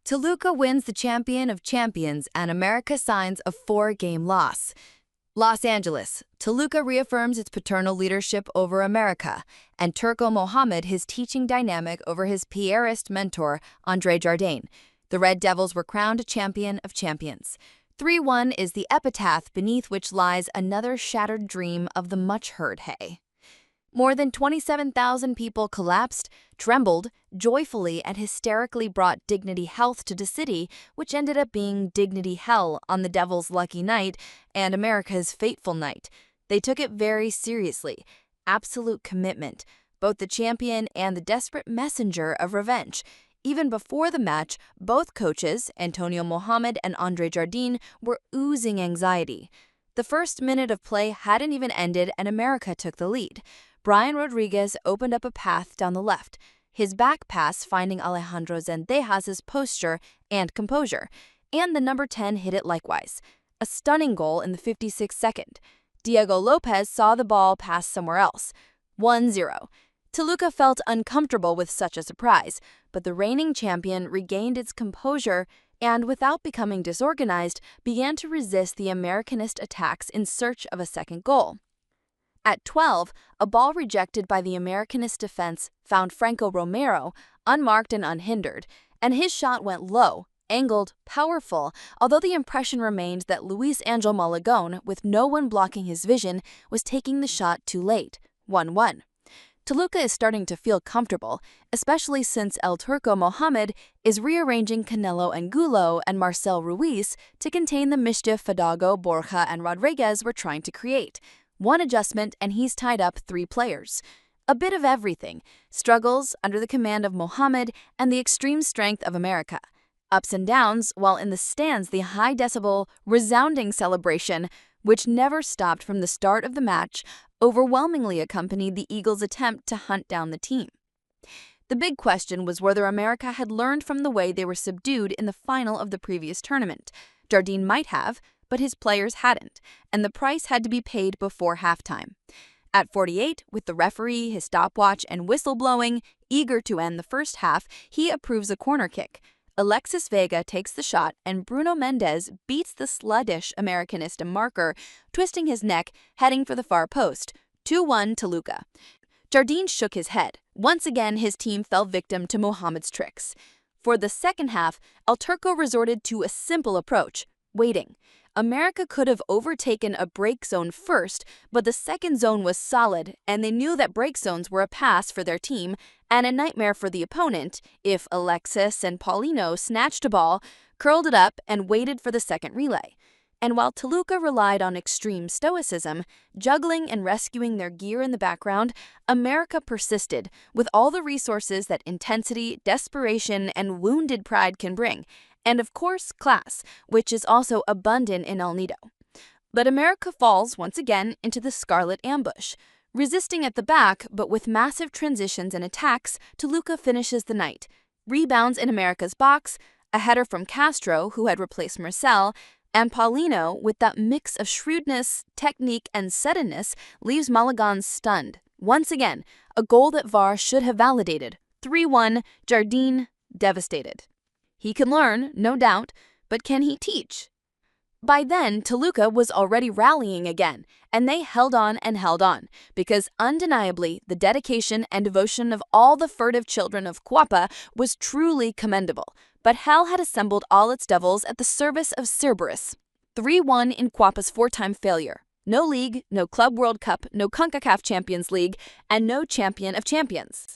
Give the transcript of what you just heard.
Toluca wins the Champion of Champions and America signs a 4-game loss. Los Angeles, Toluca reaffirms its paternal leadership over America, and Turco Mohamed his teaching dynamic over his Piarist mentor, André Jardine. The Red Devils were crowned Champion of Champions. 3-1 is the epitaph beneath which lies another shattered dream of the much-heard hay. More than 27,000 people collapsed, trembled, joyfully and hysterically brought Dignity Health to the city, which ended up being Dignity Hell on the Devil's lucky night and America's fateful night. They took it very seriously. Absolute commitment, both the champion and the desperate messenger of revenge. Even before the match, both coaches, Mohamed and André Jardine, were oozing anxiety. The first minute of play hadn't even ended and America took the lead. Brian Rodriguez opened up a path down the left, his back pass finding Alejandro Zendejas' posture and composure, and the number 10 hit it likewise. A stunning goal in the 56th second. Diego Lopez saw the ball pass somewhere else. 1-0. Toluca felt uncomfortable with such a surprise, but the reigning champion regained its composure and, without becoming disorganized, began to resist the Americanist attacks in search of a second goal. At 12, a ball rejected by the Americanist defense found Franco Romero, unmarked and unhindered, and his shot went low, angled, powerful, although the impression remained that Luis Angel Malagón, with no one blocking his vision, was taking the shot too late. 1-1. Toluca is starting to feel comfortable, especially since El Turco Mohamed is rearranging Canelo Angulo and Marcel Ruiz to contain the mischief Fidalgo, Borja, and Rodriguez were trying to create. One adjustment and he's tied up 3 players. A bit of everything, struggles under the command of Mohamed and the extreme strength of America. Ups and downs, while in the stands the high-decibel, resounding celebration, which never stopped from the start of the match, overwhelmingly accompanied the Eagles' attempt to hunt down the team. The big question was whether America had learned from the way they were subdued in the final of the previous tournament. Jardine might have, but his players hadn't, and the price had to be paid before halftime. At 48, with the referee, his stopwatch, and whistle blowing, eager to end the first half, he approves a corner kick. Alexis Vega takes the shot, and Bruno Mendes beats the sluggish Americanist marker, twisting his neck, heading for the far post. 2-1 Toluca. Jardine shook his head. Once again, his team fell victim to Mohamed's tricks. For the second half, El Turco resorted to a simple approach: waiting. America could have overtaken a break zone first, but the second zone was solid, and they knew that break zones were a pass for their team and a nightmare for the opponent if Alexis and Paulino snatched a ball, curled it up, and waited for the second relay. And while Toluca relied on extreme stoicism, juggling and rescuing their gear in the background, America persisted with all the resources that intensity, desperation, and wounded pride can bring. And of course, class, which is also abundant in El Nido. But America falls once again into the scarlet ambush. Resisting at the back, but with massive transitions and attacks, Toluca finishes the night. Rebounds in America's box, a header from Castro, who had replaced Marcel, and Paulino, with that mix of shrewdness, technique, and suddenness, leaves Malagón stunned. Once again, a goal that VAR should have validated. 3-1, Jardine devastated. He can learn, no doubt, but can he teach? By then, Toluca was already rallying again, and they held on, because undeniably the dedication and devotion of all the furtive children of Coapa was truly commendable. But hell had assembled all its devils at the service of Cerberus. 3-1 in Coapa's 4-time failure. No league, no Club World Cup, no Concacaf Champions League, and no Champion of Champions.